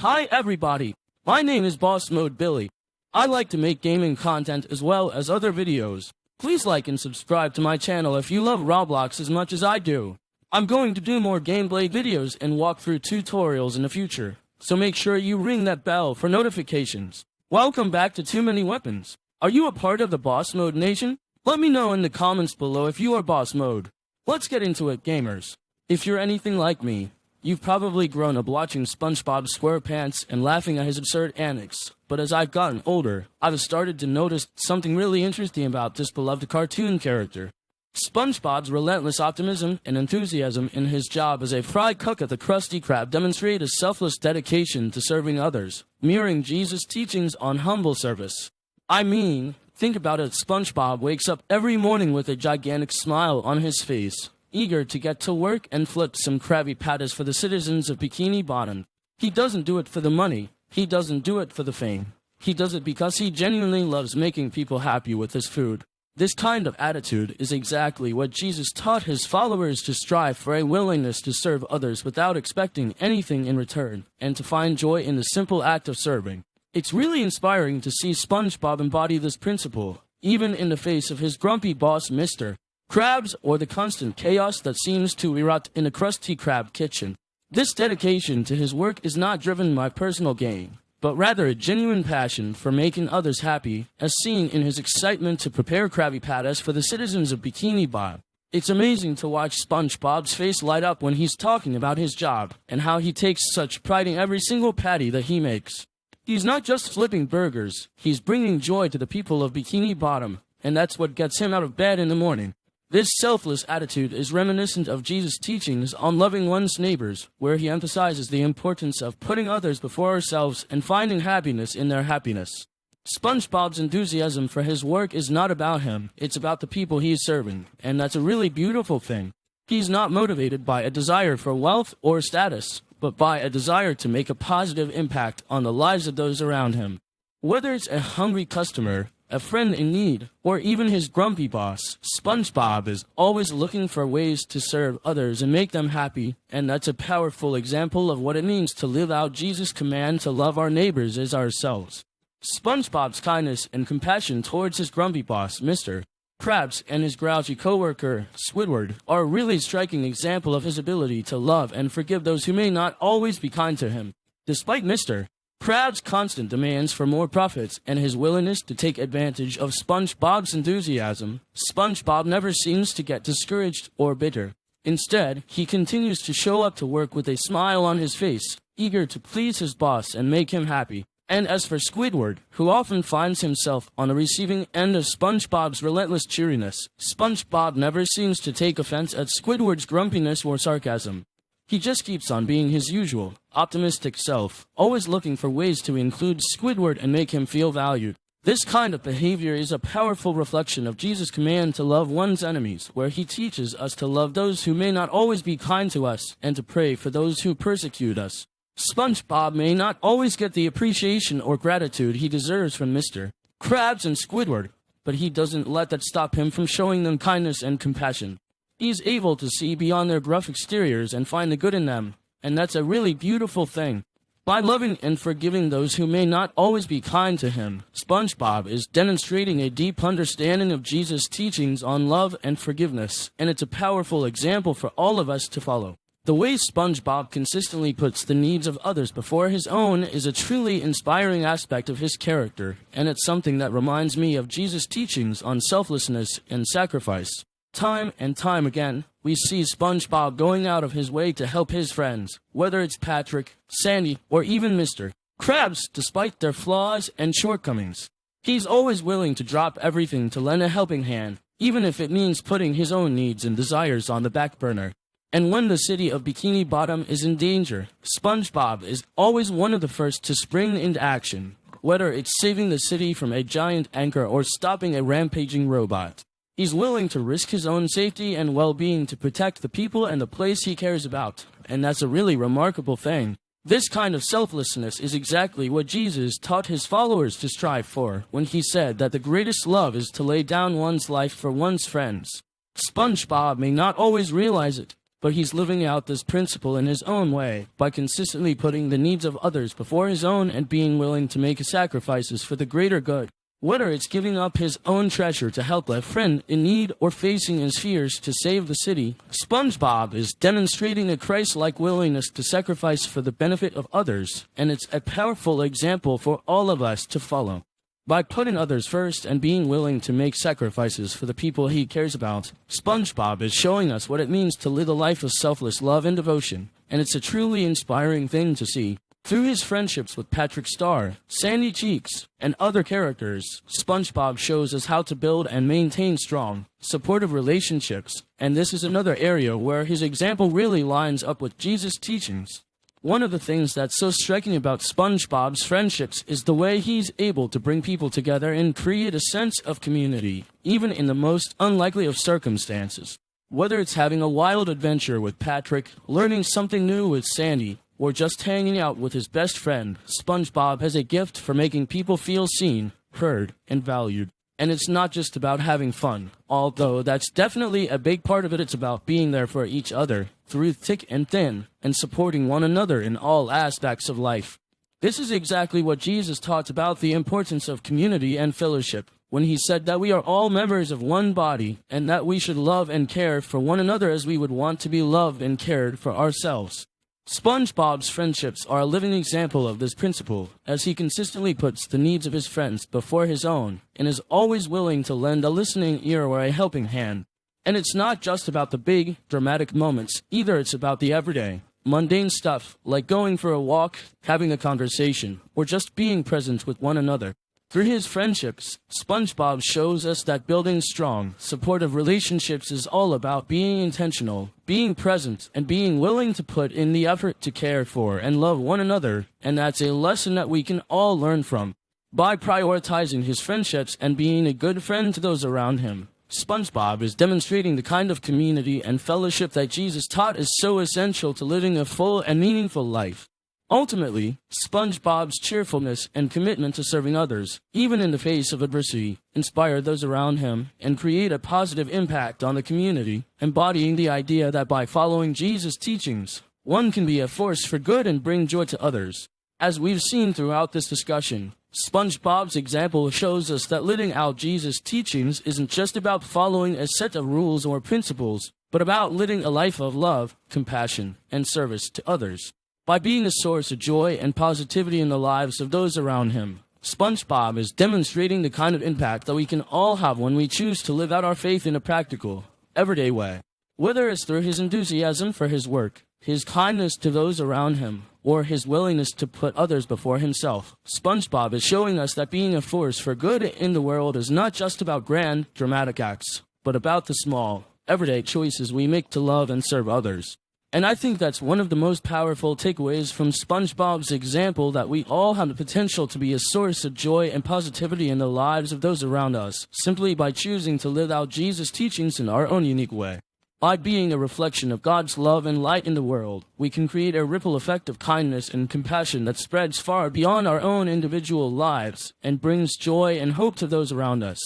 Hi everybody, my name is Boss Mode Billy. I like to make gaming content as well as other videos. Please like and subscribe to my channel if you love Roblox as much as I do. I'm going to do more gameplay videos and walkthrough tutorials in the future, so make sure you ring that bell for notifications. Welcome back to Too Many Weapons. Are you a part of the Boss Mode Nation? Let me know in the comments below if you are Boss Mode. Let's get into it, gamers. If you're anything like me, you've probably grown up watching SpongeBob SquarePants and laughing at his absurd antics, but as I've gotten older, I've started to notice something really interesting about this beloved cartoon character. SpongeBob's relentless optimism and enthusiasm in his job as a fry cook at the Krusty Krab demonstrate a selfless dedication to serving others, mirroring Jesus' teachings on humble service. I mean, think about it, SpongeBob wakes up every morning with a gigantic smile on his face, eager to get to work and flip some Krabby Patties for the citizens of Bikini Bottom. He doesn't do it for the money. He doesn't do it for the fame. He does it because he genuinely loves making people happy with his food. This kind of attitude is exactly what Jesus taught his followers to strive for, a willingness to serve others without expecting anything in return, and to find joy in the simple act of serving. It's really inspiring to see SpongeBob embody this principle, even in the face of his grumpy boss, Mr. Krabs, or the constant chaos that seems to erupt in the Krusty Krab kitchen. This dedication to his work is not driven by personal gain, but rather a genuine passion for making others happy, as seen in his excitement to prepare Krabby Patties for the citizens of Bikini Bottom. It's amazing to watch SpongeBob's face light up when he's talking about his job, and how he takes such pride in every single patty that he makes. He's not just flipping burgers, he's bringing joy to the people of Bikini Bottom, and that's what gets him out of bed in the morning. This selfless attitude is reminiscent of Jesus' teachings on loving one's neighbors, where he emphasizes the importance of putting others before ourselves and finding happiness in their happiness. SpongeBob's enthusiasm for his work is not about him, it's about the people he's serving, and that's a really beautiful thing. He's not motivated by a desire for wealth or status, but by a desire to make a positive impact on the lives of those around him. Whether it's a hungry customer, a friend in need, or even his grumpy boss, SpongeBob is always looking for ways to serve others and make them happy, and that's a powerful example of what it means to live out Jesus' command to love our neighbors as ourselves. SpongeBob's kindness and compassion towards his grumpy boss, Mr. Krabs, and his grouchy coworker, Squidward, are a really striking example of his ability to love and forgive those who may not always be kind to him. Despite Mr. Krabs' constant demands for more profits and his willingness to take advantage of SpongeBob's enthusiasm, SpongeBob never seems to get discouraged or bitter. Instead, he continues to show up to work with a smile on his face, eager to please his boss and make him happy. And as for Squidward, who often finds himself on the receiving end of SpongeBob's relentless cheeriness, SpongeBob never seems to take offense at Squidward's grumpiness or sarcasm. He just keeps on being his usual, optimistic self, always looking for ways to include Squidward and make him feel valued. This kind of behavior is a powerful reflection of Jesus' command to love one's enemies, where he teaches us to love those who may not always be kind to us, and to pray for those who persecute us. SpongeBob may not always get the appreciation or gratitude he deserves from Mr. Krabs and Squidward, but he doesn't let that stop him from showing them kindness and compassion. He's able to see beyond their gruff exteriors and find the good in them, and that's a really beautiful thing. By loving and forgiving those who may not always be kind to him, SpongeBob is demonstrating a deep understanding of Jesus' teachings on love and forgiveness, and it's a powerful example for all of us to follow. The way SpongeBob consistently puts the needs of others before his own is a truly inspiring aspect of his character, and it's something that reminds me of Jesus' teachings on selflessness and sacrifice. Time and time again, we see SpongeBob going out of his way to help his friends, whether it's Patrick, Sandy, or even Mr. Krabs, despite their flaws and shortcomings. He's always willing to drop everything to lend a helping hand, even if it means putting his own needs and desires on the back burner. And when the city of Bikini Bottom is in danger, SpongeBob is always one of the first to spring into action, whether it's saving the city from a giant anchor or stopping a rampaging robot. He's willing to risk his own safety and well-being to protect the people and the place he cares about, and that's a really remarkable thing. This kind of selflessness is exactly what Jesus taught his followers to strive for when he said that the greatest love is to lay down one's life for one's friends. SpongeBob may not always realize it, but he's living out this principle in his own way by consistently putting the needs of others before his own and being willing to make sacrifices for the greater good. Whether it's giving up his own treasure to help a friend in need or facing his fears to save the city, SpongeBob is demonstrating a Christ-like willingness to sacrifice for the benefit of others, and it's a powerful example for all of us to follow. By putting others first and being willing to make sacrifices for the people he cares about, SpongeBob is showing us what it means to live a life of selfless love and devotion, and it's a truly inspiring thing to see. Through his friendships with Patrick Star, Sandy Cheeks, and other characters, SpongeBob shows us how to build and maintain strong, supportive relationships, and this is another area where his example really lines up with Jesus' teachings. One of the things that's so striking about SpongeBob's friendships is the way he's able to bring people together and create a sense of community, even in the most unlikely of circumstances. Whether it's having a wild adventure with Patrick, learning something new with Sandy, or just hanging out with his best friend, SpongeBob has a gift for making people feel seen, heard, and valued. And it's not just about having fun, although that's definitely a big part of it. It's about being there for each other, through thick and thin, and supporting one another in all aspects of life. This is exactly what Jesus taught about the importance of community and fellowship, when he said that we are all members of one body, and that we should love and care for one another as we would want to be loved and cared for ourselves. SpongeBob's friendships are a living example of this principle, as he consistently puts the needs of his friends before his own, and is always willing to lend a listening ear or a helping hand. And it's not just about the big, dramatic moments, either. It's about the everyday, mundane stuff, like going for a walk, having a conversation, or just being present with one another. Through his friendships, SpongeBob shows us that building strong, supportive relationships is all about being intentional, being present, and being willing to put in the effort to care for and love one another, and that's a lesson that we can all learn from. By prioritizing his friendships and being a good friend to those around him, SpongeBob is demonstrating the kind of community and fellowship that Jesus taught is so essential to living a full and meaningful life. Ultimately, SpongeBob's cheerfulness and commitment to serving others, even in the face of adversity, inspire those around him and create a positive impact on the community, embodying the idea that by following Jesus' teachings, one can be a force for good and bring joy to others. As we've seen throughout this discussion, SpongeBob's example shows us that living out Jesus' teachings isn't just about following a set of rules or principles, but about living a life of love, compassion, and service to others. By being a source of joy and positivity in the lives of those around him, SpongeBob is demonstrating the kind of impact that we can all have when we choose to live out our faith in a practical, everyday way. Whether it's through his enthusiasm for his work, his kindness to those around him, or his willingness to put others before himself, SpongeBob is showing us that being a force for good in the world is not just about grand, dramatic acts, but about the small, everyday choices we make to love and serve others. And I think that's one of the most powerful takeaways from SpongeBob's example, that we all have the potential to be a source of joy and positivity in the lives of those around us, simply by choosing to live out Jesus' teachings in our own unique way. By being a reflection of God's love and light in the world, we can create a ripple effect of kindness and compassion that spreads far beyond our own individual lives and brings joy and hope to those around us.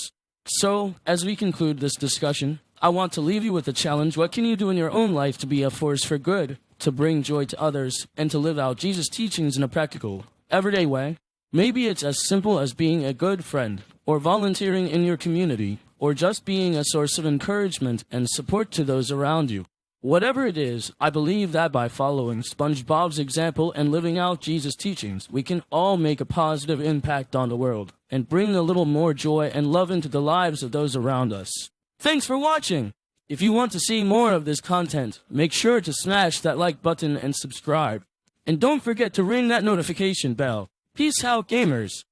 So, as we conclude this discussion, I want to leave you with a challenge. What can you do in your own life to be a force for good, to bring joy to others, and to live out Jesus' teachings in a practical, everyday way? Maybe it's as simple as being a good friend, or volunteering in your community, or just being a source of encouragement and support to those around you. Whatever it is, I believe that by following SpongeBob's example and living out Jesus' teachings, we can all make a positive impact on the world, and bring a little more joy and love into the lives of those around us. Thanks for watching! If you want to see more of this content, make sure to smash that like button and subscribe. And don't forget to ring that notification bell. Peace out, gamers!